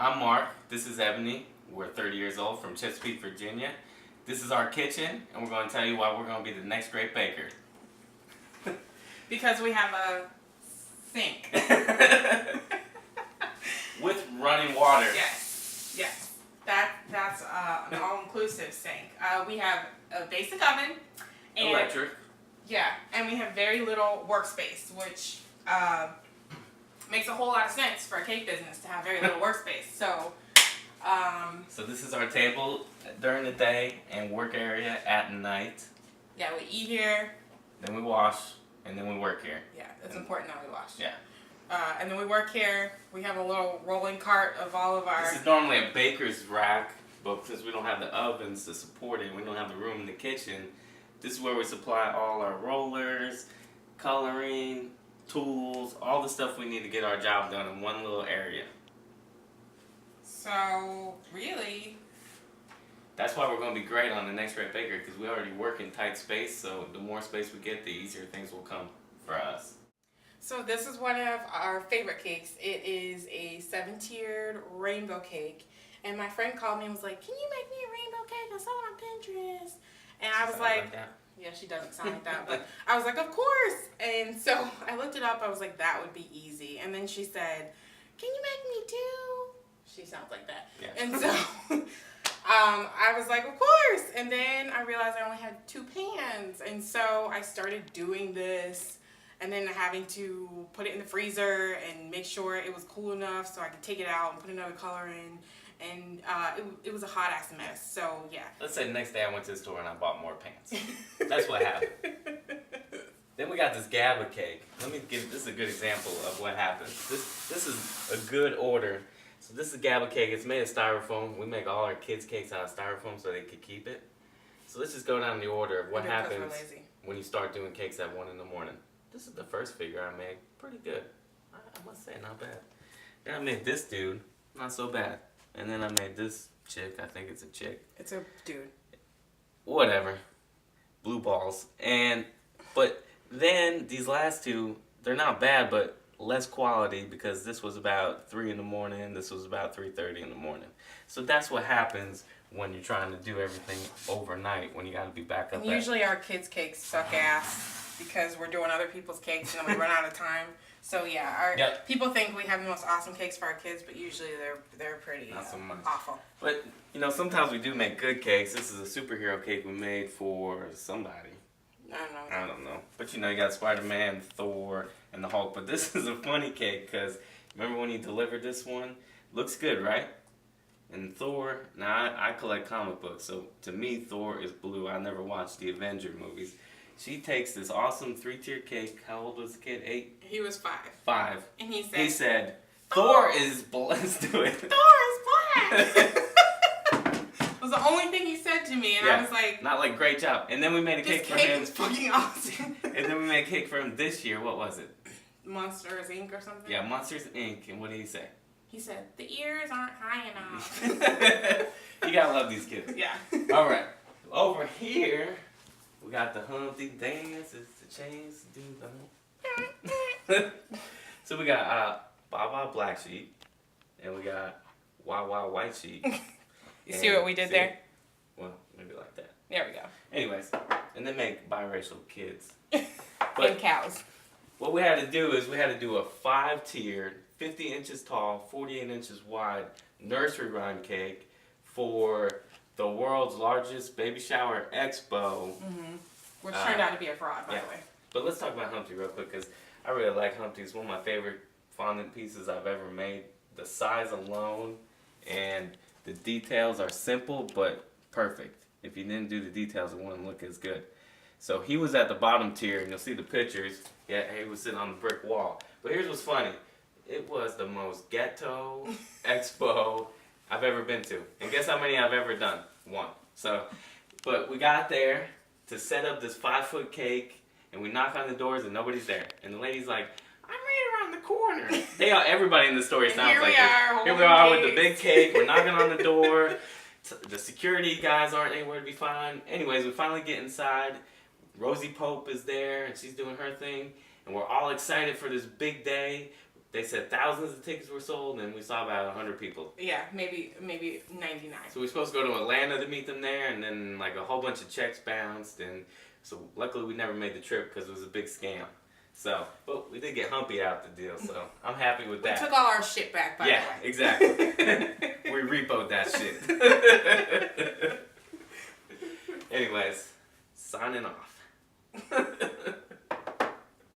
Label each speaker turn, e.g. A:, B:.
A: I'm Mark. This is Ebony. We're 30 years old from Chesapeake, Virginia. This is our kitchen, and we're going to tell you why we're going to be the next great baker.
B: Because we have a sink.
A: With running water.
B: Yes. That's an all-inclusive sink. We have a basic oven. And,
A: electric.
B: Yeah, and we have very little workspace, which makes a whole lot of sense for a cake business to have very little workspace. So
A: this is our table during the day and work area at night.
B: Yeah, we eat here.
A: Then we wash, and then we work here.
B: Yeah, it's important that we wash.
A: Yeah.
B: And then we work here. We have a little rolling cart of all of our...
A: This is normally a baker's rack, but since we don't have the ovens to support it, we don't have the room in the kitchen, this is where we supply all our rollers, coloring, tools, all the stuff we need to get our job done in one little area.
B: So, really...
A: That's why we're going to be great on the Next Great Baker, because we already work in tight space, so the more space we get, the easier things will come for us.
B: So this is one of our favorite cakes. It is a 7-tiered rainbow cake. And my friend called me and was like, "Can you make me a rainbow cake? I saw it on Pinterest." And I was like yeah, she doesn't sound like that. But I was like, "Of course." And so I looked it up. I was like, that would be easy. And then she said, "Can you make me two?" She sounds like that.
A: Yeah.
B: And so I was like, "Of course." And then I realized I only had 2 pans. And so I started doing this. And then having to put it in the freezer and make sure it was cool enough so I could take it out and put another color in. And it was a hot ass mess. So yeah.
A: Let's say the next day I went to the store and I bought more pans. That's what happened. Then we got this GABA cake. This is a good example of what happens. This is a good order. So this is GABA cake. It's made of styrofoam. We make all our kids' cakes out of styrofoam so they could keep it. So let's just go down the order of what happens when you start doing cakes at 1 in the morning. This is the first figure I made. Pretty good. I must say, not bad. Then I made this dude. Not so bad. And then I made this chick. I think it's a chick.
B: It's a dude.
A: Whatever. Blue balls. But then these last two, they're not bad, but less quality because this was about 3 in the morning. This was about 3:30 in the morning. So that's what happens when you're trying to do everything overnight, when you got to be back up.
B: And usually our kids' cakes suck ass because we're doing other people's cakes and then we run out of time. So yeah, people think we have the most awesome cakes for our kids, but usually they're pretty
A: not so much.
B: Awful.
A: But sometimes we do make good cakes. This is a superhero cake we made for somebody. I don't know. But you got Spider-Man, Thor, and the Hulk. But this is a funny cake because remember when he delivered this one? Looks good, right? And Thor, now I collect comic books, so to me Thor is blue. I never watched the Avenger movies. She takes this awesome 3-tier cake. How old was the kid? 8?
B: He was 5.
A: 5.
B: And he
A: said, Thor is black. Let's do it.
B: Thor is black. It was the only thing he said to me, and I was like,
A: not like great job. And then we made a cake for him.
B: This cake is fucking awesome.
A: And then we made a cake for him this year. What was it?
B: Monsters Inc. or something.
A: Yeah, Monsters Inc. And what did he say?
B: He said, "The ears aren't high enough."
A: You gotta love these kids.
B: Yeah.
A: All right. Over here, we got the Humpty Dance. It's the chains do the. So we got Baba Black Sheep, and we got Wawa White Sheep.
B: You see what we did there?
A: Well, maybe like that.
B: There we go.
A: Anyways, and they make biracial kids.
B: And cows.
A: What we had to do is we had to do a 5-tiered, 50 inches tall, 48 inches wide nursery rhyme cake for the world's largest baby shower expo.
B: Mm-hmm. Which turned out to be a fraud, by the way.
A: But let's talk about Humpty real quick because I really like Humpty. It's one of my favorite fondant pieces I've ever made. The size alone and the details are simple but perfect. If you didn't do the details, it wouldn't look as good. So he was at the bottom tier, and you'll see the pictures. Yeah, he was sitting on the brick wall. But here's what's funny. It was the most ghetto expo I've ever been to. And guess how many I've ever done? 1. So, but we got there to set up this 5-foot cake, and we knock on the doors, and nobody's there. And the lady's like, "I'm right around the corner." Everybody in the story sounds like this. Here we are with the big cake. We're knocking on the door. The security guys aren't anywhere to be found. Anyways, we finally get inside. Rosie Pope is there, and she's doing her thing. And we're all excited for this big day. they said thousands of tickets were sold, and we saw about 100 people.
B: Yeah, maybe 99.
A: So we were supposed to go to Atlanta to meet them there, and then like a whole bunch of checks bounced, and so luckily we never made the trip because it was a big scam. So, but we did get Humpy out the deal, so I'm happy with that.
B: We took all our shit back, by the way.
A: Yeah, exactly. We repoed that shit. Anyways, signing off.